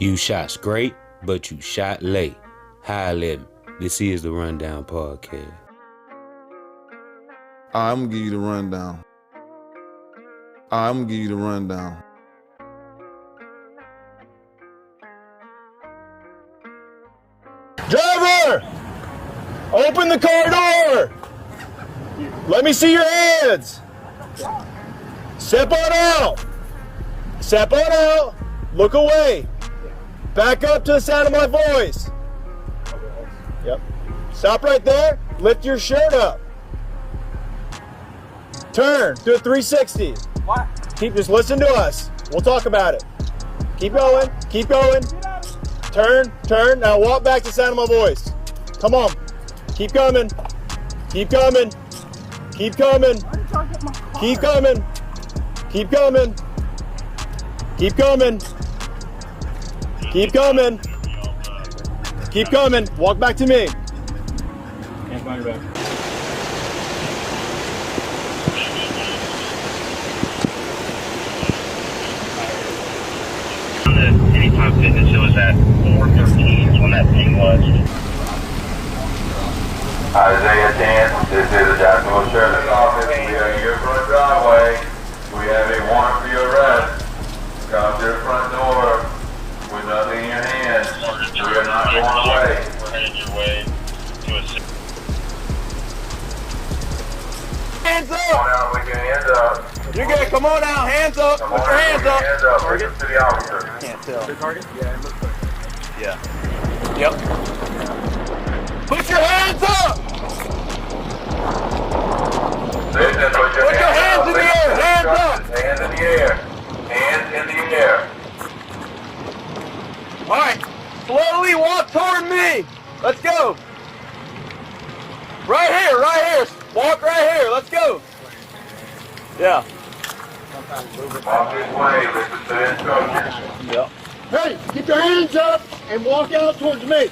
You shot straight, but you shot late. High living. This is the Rundown Podcast. I'm gonna give you the rundown. I'm gonna give you the rundown. Driver! Open the car door! Let me see your hands! Step on out! Step on out! Look away! Back up to the sound of my voice! Yep. Stop right there. Lift your shirt up. Turn. Do a 360. What? Just listen to us. We'll talk about it. Keep going. Keep going. Turn. Turn. Now walk back to the sound of my voice. Come on. Keep coming. Keep coming. Keep coming. Keep coming. Keep coming. Keep coming. Keep coming. Keep coming. Walk back to me. Can't find your back. Anytime Fitness, it was at 4:13 is when that thing was. Isaiah 10, this is the Jacksonville Sheriff's Office. We are in your front driveway. We have a warrant for your arrest. Come to the front door with nothing in your hands. We are not going away. We're headed your way to a... Hands Come up! on out with your hands up. You're good. Come on out. Hands up. Come Put on your out hands with your up. hands up. Bring them to the officer. Can't tell. The target? Yeah, it looks like. Yeah. Yep. Put your hands up! Listen, put your Put your hands in the air. Hands up! Hands in the air. Hands in the air. All right. Slowly walk toward me. Let's go. Right here. Right here. Walk right here. Let's go. Yeah. Walk this way. Listen to the instructions. Yep. Hey, keep your hands up and walk out towards me.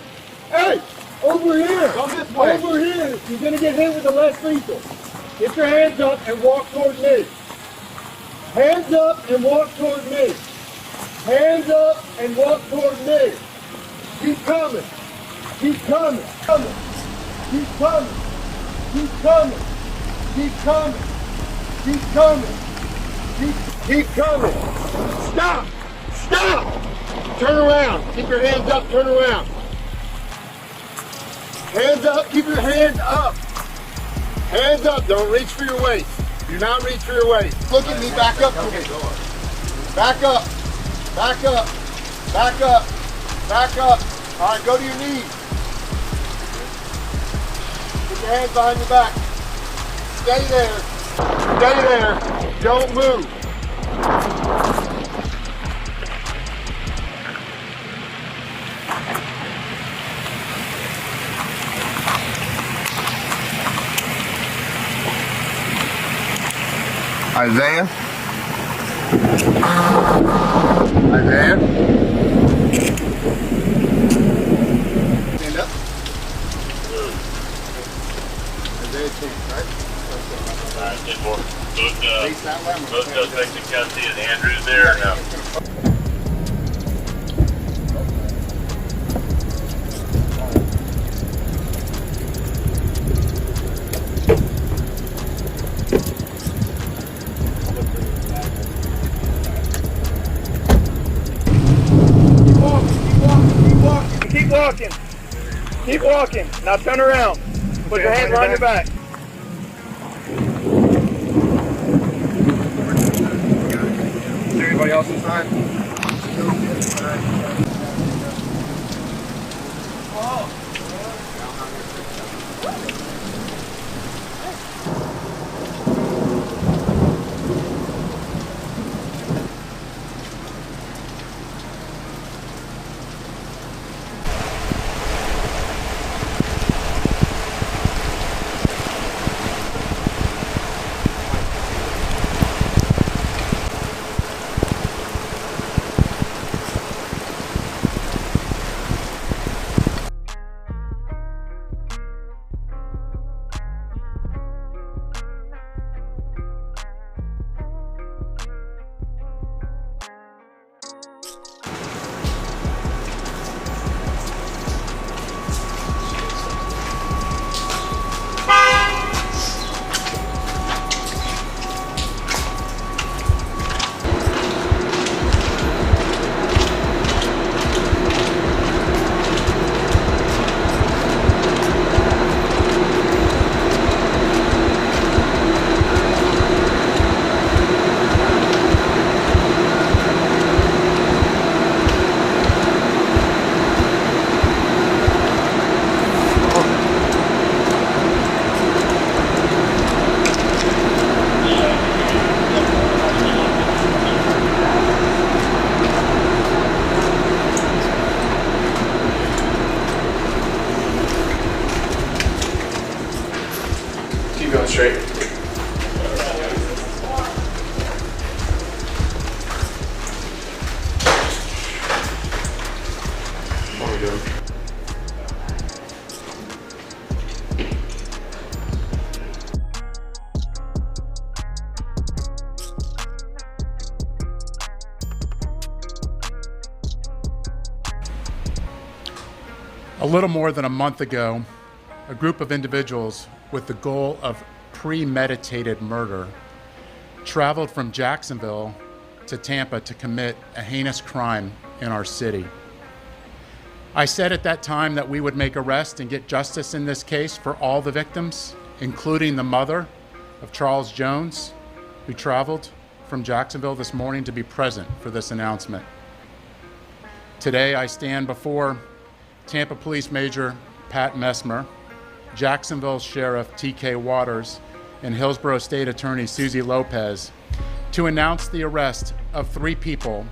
Hey, over here. Come this way. Over here. You're going to get hit with the less lethal. Get your hands up and walk towards me. Hands up and walk towards me. Hands up and walk towards me. Keep coming. Keep coming. Coming. Keep coming. Keep coming. Keep coming. Keep coming. Keep coming. Stop. Stop. Turn around. Keep your hands up. Turn around. Hands up. Keep your hands up. Hands up. Don't reach for your waist. Do not reach for your waist. Look at me. Back up. Back up. Back up. Back up. Back up. All right. Go to your knees. Put your hands behind your back. Stay there. Stay there. Don't move. Isaiah? Isaiah? Stand up. Isaiah 10, right? Both suspects in custody. Is Andrew there or no? Keep walking. Keep walking. Now turn around. Put your hands behind your back. Is there anybody else inside? straight. What are we doing? A little more than a month ago, a group of individuals with the goal of premeditated murder traveled from Jacksonville to Tampa to commit a heinous crime in our city. I said at that time that we would make arrests and get justice in this case for all the victims, including the mother of Charles Jones, who traveled from Jacksonville this morning to be present for this announcement. Today I stand before Tampa Police Major Pat Messmer, Jacksonville Sheriff T.K. Waters, and Hillsborough State Attorney Susie Lopez to announce the arrest of 3 people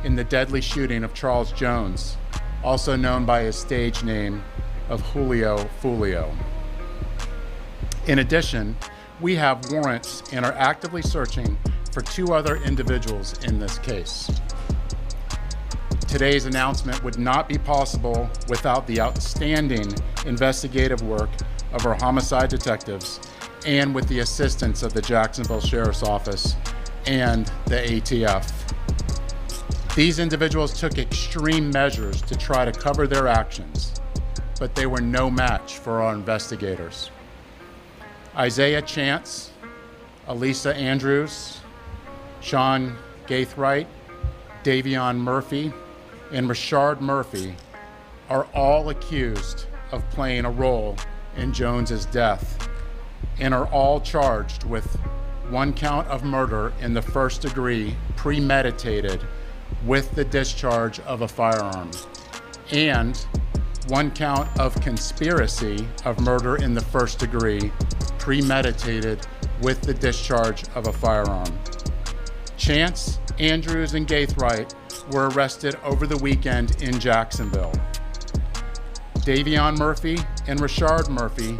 in the deadly shooting of Charles Jones, also known by his stage name of Julio Foolio. In addition, we have warrants and are actively searching for 2 other individuals in this case. Today's announcement would not be possible without the outstanding investigative work of our homicide detectives and with the assistance of the Jacksonville Sheriff's Office and the ATF. These individuals took extreme measures to try to cover their actions, but they were no match for our investigators. Isaiah Chance, Elisa Andrews, Sean Gaithright, Davion Murphy, and Rashard Murphy are all accused of playing a role in Jones's death and are all charged with 1 count of murder in the first degree, premeditated with the discharge of a firearm, and 1 count of conspiracy of murder in the first degree, premeditated with the discharge of a firearm. Chance, Andrews, and Gaithright were arrested over the weekend in Jacksonville. Davion Murphy and Rashard Murphy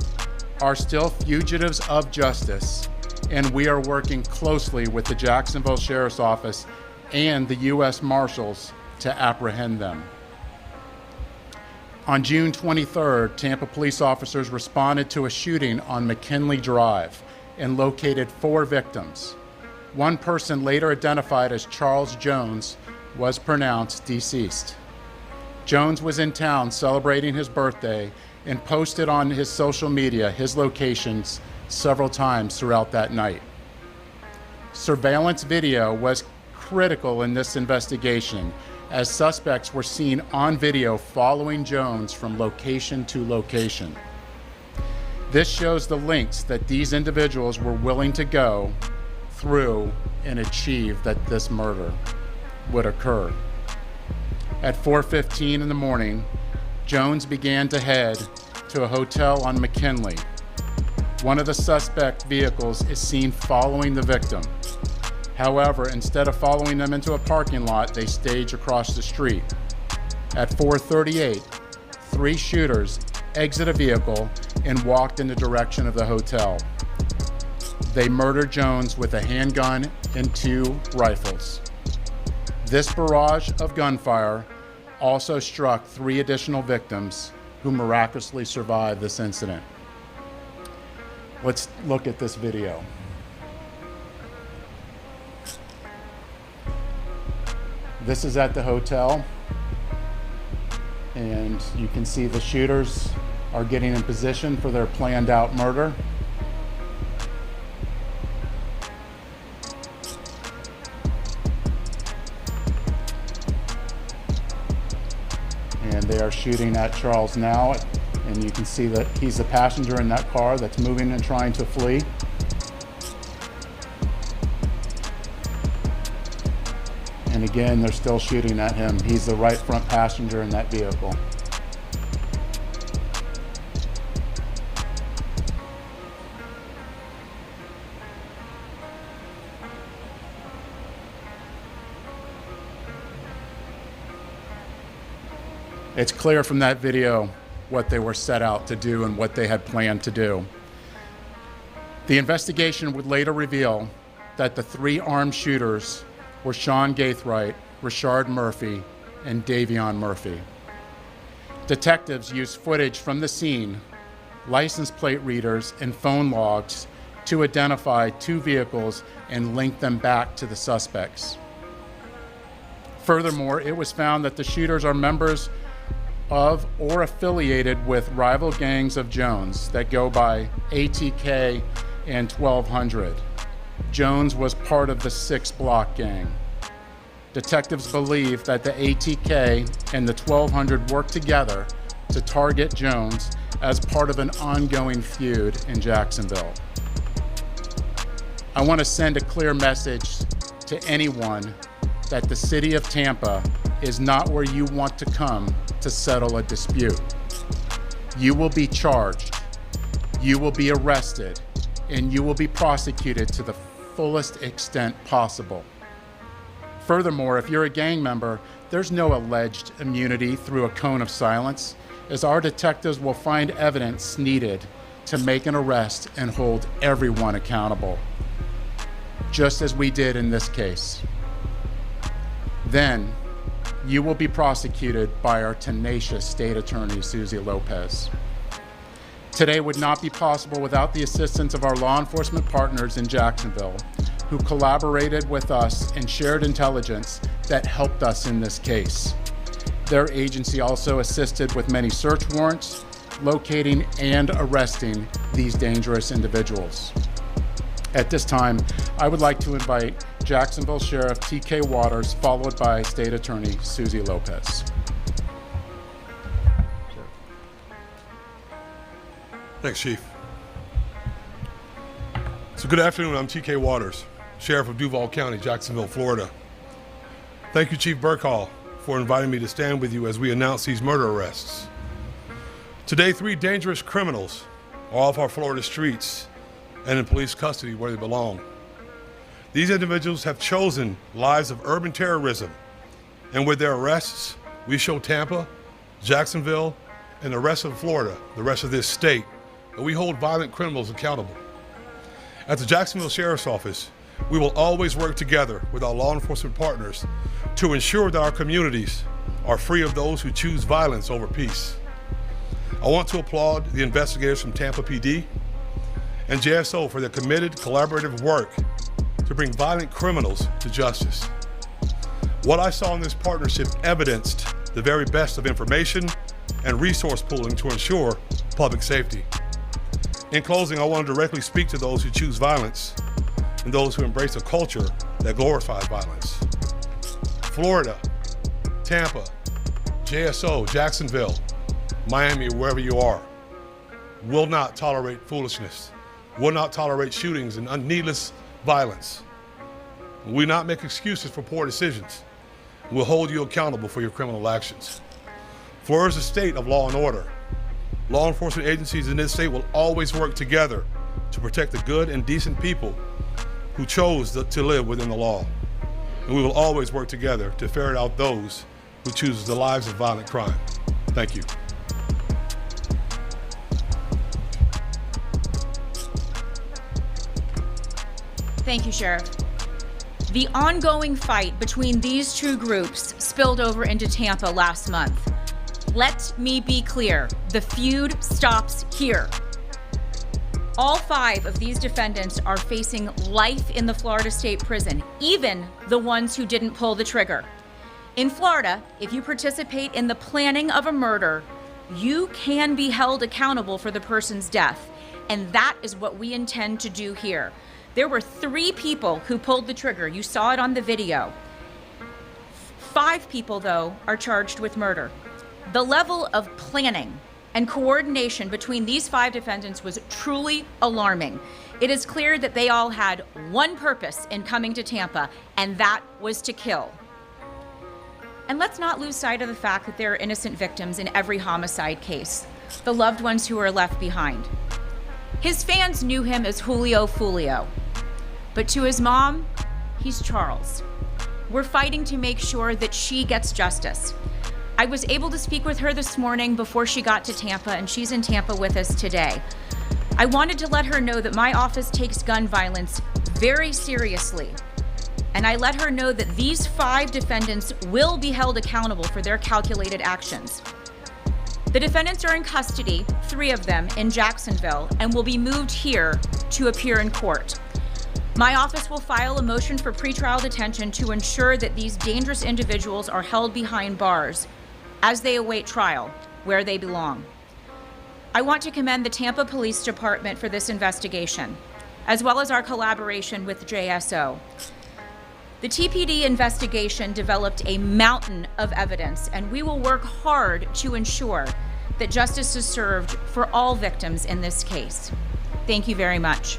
are still fugitives of justice, and we are working closely with the Jacksonville Sheriff's Office and the U.S. Marshals to apprehend them. On June 23rd, Tampa police officers responded to a shooting on McKinley Drive and located 4 victims. 1 person, later identified as Charles Jones, was pronounced deceased. Jones was in town celebrating his birthday and posted on his social media his locations several times throughout that night. Surveillance video was critical in this investigation, as suspects were seen on video following Jones from location to location. This shows the lengths that these individuals were willing to go through and achieve that this murder would occur. At 4:15 in the morning, Jones began to head to a hotel on McKinley. One of the suspect vehicles is seen following the victim. However, instead of following them into a parking lot, they stage across the street. At 4:38, 3 shooters exit a vehicle and walked in the direction of the hotel. They murdered Jones with a handgun and 2 rifles. This barrage of gunfire also struck 3 additional victims who miraculously survived this incident. Let's look at this video. This is at the hotel, and you can see the shooters are getting in position for their planned out murder. And they are shooting at Charles now, and you can see that he's the passenger in that car that's moving and trying to flee. And again, they're still shooting at him. He's the right front passenger in that vehicle. It's clear from that video what they were set out to do and what they had planned to do. The investigation would later reveal that the 3 armed shooters were Sean Gaithright, Rashard Murphy, and Davion Murphy. Detectives used footage from the scene, license plate readers, and phone logs to identify 2 vehicles and link them back to the suspects. Furthermore, it was found that the shooters are members of or affiliated with rival gangs of Jones that go by ATK and 1200. Jones was part of the 6 Block gang. Detectives believe that the ATK and the 1200 worked together to target Jones as part of an ongoing feud in Jacksonville. I want to send a clear message to anyone that the city of Tampa is not where you want to come to settle a dispute. You will be charged, you will be arrested, and you will be prosecuted to the fullest extent possible. Furthermore, if you're a gang member, there's no alleged immunity through a cone of silence, as our detectives will find evidence needed to make an arrest and hold everyone accountable, just as we did in this case. Then, you will be prosecuted by our tenacious state attorney, Susie Lopez. Today would not be possible without the assistance of our law enforcement partners in Jacksonville, who collaborated with us and shared intelligence that helped us in this case. Their agency also assisted with many search warrants, locating and arresting these dangerous individuals. At this time, I would like to invite Jacksonville Sheriff T.K. Waters, followed by State Attorney Susie Lopez. Thanks, Chief. So good afternoon, I'm T.K. Waters, Sheriff of Duval County, Jacksonville, Florida. Thank you, Chief Burkhall, for inviting me to stand with you as we announce these murder arrests. Today, 3 dangerous criminals are off our Florida streets and in police custody where they belong. These individuals have chosen lives of urban terrorism, and with their arrests, we show Tampa, Jacksonville, and the rest of Florida, the rest of this state, that we hold violent criminals accountable. At the Jacksonville Sheriff's Office, we will always work together with our law enforcement partners to ensure that our communities are free of those who choose violence over peace. I want to applaud the investigators from Tampa PD and JSO for their committed collaborative work to bring violent criminals to justice. What I saw in this partnership evidenced the very best of information and resource pooling to ensure public safety. In closing, I want to directly speak to those who choose violence and those who embrace a culture that glorifies violence. Florida, Tampa, JSO, Jacksonville, Miami, wherever you are, will not tolerate foolishness, will not tolerate shootings and needless violence. We will not make excuses for poor decisions. We'll hold you accountable for your criminal actions. Florida is a state of law and order. Law enforcement agencies in this state will always work together to protect the good and decent people who chose to live within the law. And we will always work together to ferret out those who choose the lives of violent crime. Thank you. Thank you, Sheriff. The ongoing fight between these 2 groups spilled over into Tampa last month. Let me be clear, the feud stops here. All 5 of these defendants are facing life in the Florida State Prison, even the ones who didn't pull the trigger. In Florida, if you participate in the planning of a murder, you can be held accountable for the person's death, and that is what we intend to do here. There were 3 people who pulled the trigger. You saw it on the video. 5 people, though, are charged with murder. The level of planning and coordination between these 5 defendants was truly alarming. It is clear that they all had one purpose in coming to Tampa, and that was to kill. And let's not lose sight of the fact that there are innocent victims in every homicide case, the loved ones who are left behind. His fans knew him as Julio Foolio, but to his mom, he's Charles. We're fighting to make sure that she gets justice. I was able to speak with her this morning before she got to Tampa, and she's in Tampa with us today. I wanted to let her know that my office takes gun violence very seriously. And I let her know that these 5 defendants will be held accountable for their calculated actions. The defendants are in custody, 3 of them in Jacksonville, and will be moved here to appear in court. My office will file a motion for pretrial detention to ensure that these dangerous individuals are held behind bars as they await trial, where they belong. I want to commend the Tampa Police Department for this investigation, as well as our collaboration with JSO. The TPD investigation developed a mountain of evidence, and we will work hard to ensure that justice is served for all victims in this case. Thank you very much.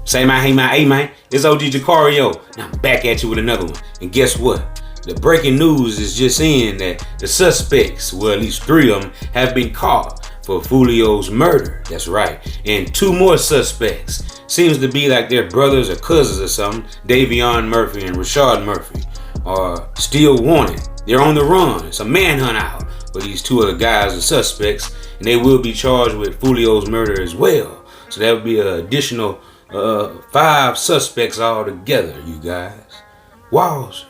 Say man, hey man, it's OG Jucario. Now I'm back at you with another one. And guess what? The breaking news is just in that the suspects, well at least 3 of them, have been caught for Foolio's murder. That's right. And 2 more suspects. Seems to be like they're brothers or cousins or something. Davion Murphy and Rashad Murphy are still wanted. They're on the run. It's a manhunt out for these 2 other guys and suspects, and they will be charged with Foolio's murder as well. So that would be an additional 5 suspects altogether, you guys. Wowzers.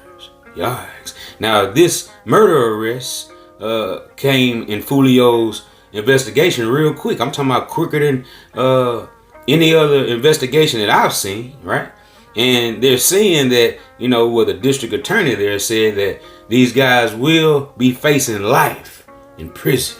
Yikes. Now this murder arrest came in Foolio's investigation real quick. I'm talking about quicker than any other investigation that I've seen, right? And they're saying that, you know, with the district attorney there said that these guys will be facing life in prison.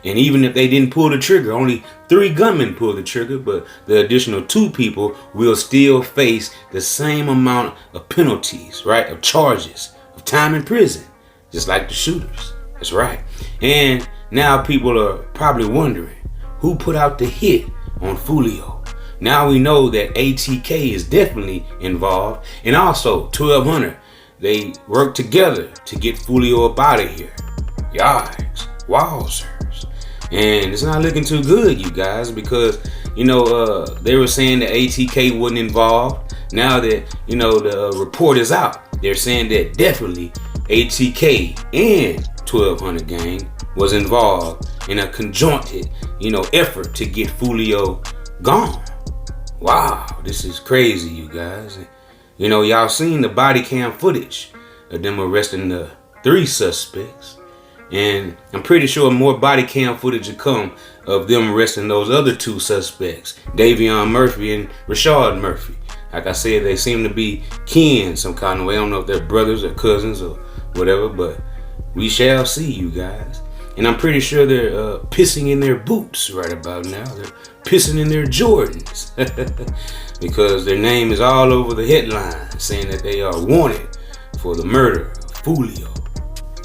And even if they didn't pull the trigger, only 3 gunmen pulled the trigger, but the additional 2 people will still face the same amount of penalties, right? Of charges, of time in prison, just like the shooters. That's right. And now people are probably wondering who put out the hit on Foolio. Now we know that ATK is definitely involved, and also 1200. They worked together to get Foolio up out of here. Yikes. Wowzers. And it's not looking too good, you guys, because, you know, they were saying that ATK wasn't involved. Now that, you know, the report is out, they're saying that definitely ATK and 1200 gang was involved in a conjointed, you know, effort to get Foolio gone. Wow, this is crazy, you guys. You know, y'all seen the body cam footage of them arresting the 3 suspects. And I'm pretty sure more body cam footage will come of them arresting those other 2 suspects, Davion Murphy and Rashad Murphy. Like I said, they seem to be kin some kind of way. I don't know if they're brothers or cousins or whatever, but we shall see, you guys. And I'm pretty sure they're pissing in their boots right about now. They're pissing in their Jordans because their name is all over the headlines saying that they are wanted for the murder of Foolio.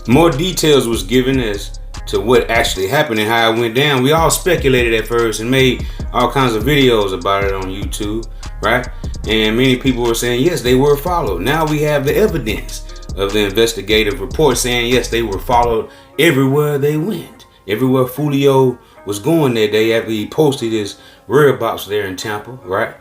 More details was given as to what actually happened and how it went down. We all speculated at first and made all kinds of videos about it on YouTube, right? And many people were saying, yes, they were followed. Now we have the evidence of the investigative report saying, yes, they were followed everywhere they went. Everywhere Foolio was going that day after he posted his whereabouts there in Tampa, right?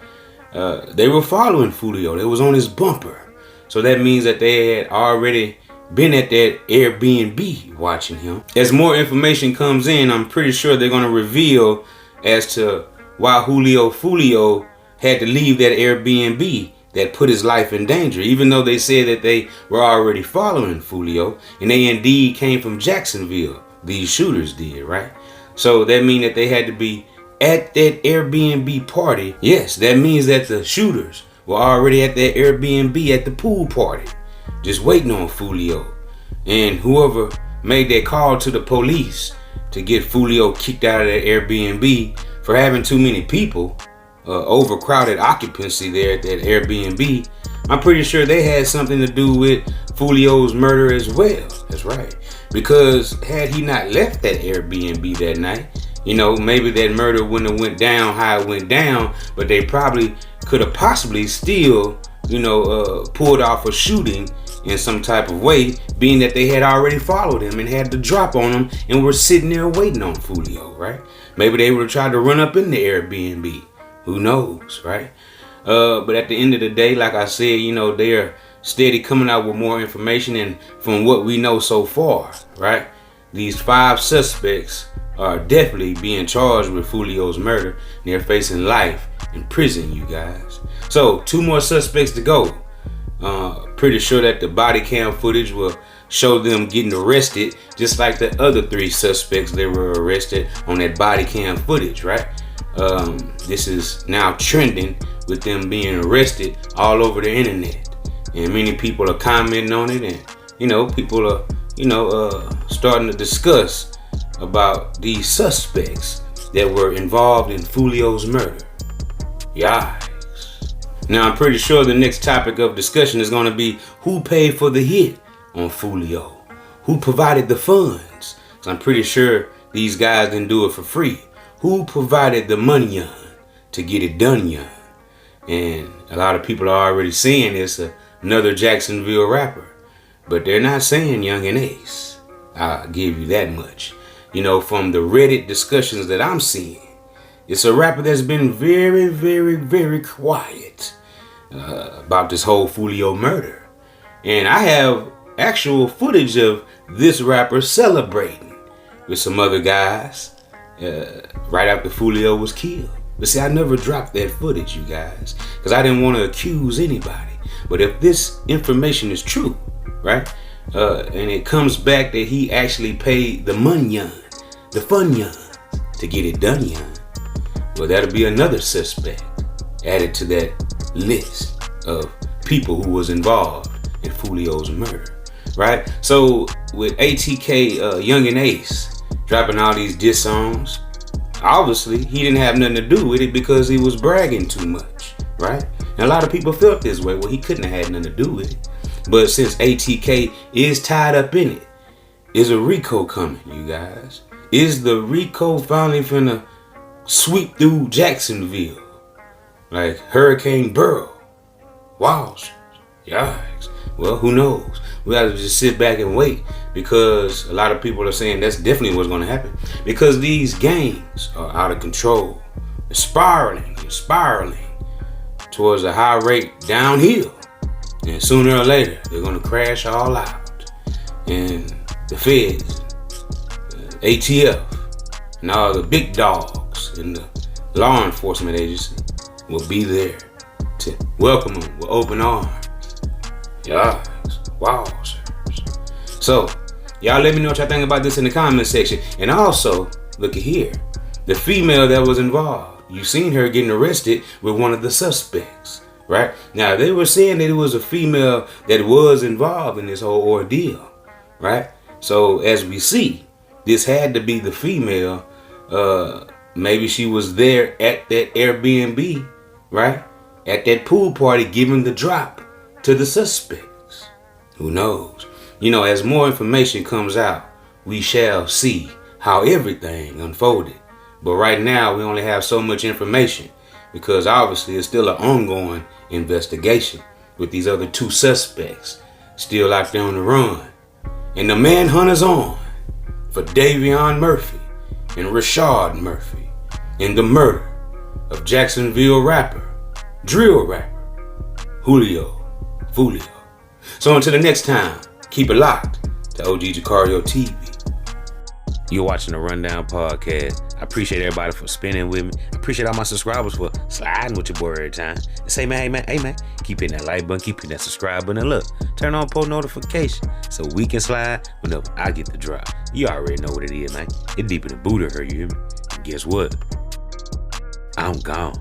They were following Foolio. They was on his bumper. So that means that they had already been at that Airbnb watching him. As more information comes in, I'm pretty sure they're going to reveal as to why Foolio had to leave that Airbnb that put his life in danger, even though they said that they were already following Foolio and they indeed came from Jacksonville. These shooters did, right? So that means that they had to be at that Airbnb party. Yes, that means that the shooters were already at that Airbnb at the pool party, just waiting on Foolio. And whoever made that call to the police to get Foolio kicked out of that Airbnb for having too many people, overcrowded occupancy there at that Airbnb, I'm pretty sure they had something to do with Foolio's murder as well. That's right. Because had he not left that Airbnb that night, you know, maybe that murder wouldn't have went down how it went down, but they probably could have possibly still, you know, pulled off a shooting in some type of way, being that they had already followed him and had the drop on him and were sitting there waiting on Foolio, right? Maybe they would have tried to run up in the Airbnb. Who knows, right? But at the end of the day, like I said, you know, they're steady coming out with more information, and from what we know so far, right? these 5 suspects are definitely being charged with Foolio's murder. They're facing life in prison, you guys. So 2 more suspects to go. Pretty sure that the body cam footage will show them getting arrested, just like the other 3 suspects that were arrested on that body cam footage, right? This is now trending with them being arrested all over the internet, and many people are commenting on it, and people are starting to discuss about these suspects that were involved in Foolio's murder. Yikes. Now I'm pretty sure the next topic of discussion is going to be who paid for the hit on Foolio, who provided the funds. Because I'm pretty sure these guys didn't do it for free. Who provided the money to get it done? And a lot of people are already saying it's another Jacksonville rapper, but they're not saying Young and Ace. I'll give you that much. From the Reddit discussions that I'm seeing, it's a rapper that's been very, very, very quiet about this whole Foolio murder. And I have actual footage of this rapper celebrating with some other guys right after Foolio was killed. But see, I never dropped that footage, you guys, because I didn't want to accuse anybody. But if this information is true, right, and it comes back that he actually paid the munyon, the funyon, to get it done, well, that'll be another suspect added to that list of people who was involved in Foolio's murder, right? So with ATK, Young and Ace dropping all these diss songs, obviously he didn't have nothing to do with it because he was bragging too much, right? And a lot of people felt this way. Well, he couldn't have had nothing to do with it. But since ATK is tied up in it, is a RICO coming, you guys? Is the RICO finally finna sweep through Jacksonville like Hurricane Burrow? Wow, yikes. Well, who knows? We have to just sit back and wait, because a lot of people are saying that's definitely what's going to happen, because these gangs are out of control. They're spiraling towards a high rate downhill, and sooner or later they're going to crash all out, and the feds, ATF, and all the big dogs in the law enforcement agency will be there to welcome them with open arms. Yeah, wow. So, y'all let me know what y'all think about this in the comment section. And also, look at here, the female that was involved. You seen her getting arrested with one of the suspects, right? Now, they were saying that it was a female that was involved in this whole ordeal, right? So, as we see, this had to be the female. Maybe she was there at that Airbnb, right? At that pool party giving the drop to the suspects. Who knows? As more information comes out, we shall see how everything unfolded. But right now, we only have so much information because obviously it's still an ongoing investigation with these other 2 suspects still out there on the run. And the manhunt is on for Davion Murphy and Rashad Murphy in the murder of Jacksonville rapper, drill rapper, Foolio. So until the next time, keep it locked to OG Jucario TV. You're watching the Rundown Podcast. I appreciate everybody for spinning with me. I appreciate all my subscribers for sliding with your boy every time. And say, hey man, keep hitting that like button, keep hitting that subscribe button, and look, turn on post notification so we can slide whenever I get the drop. You already know what it is, man. It's deeper than Buddha, you hear me? And guess what? I'm gone.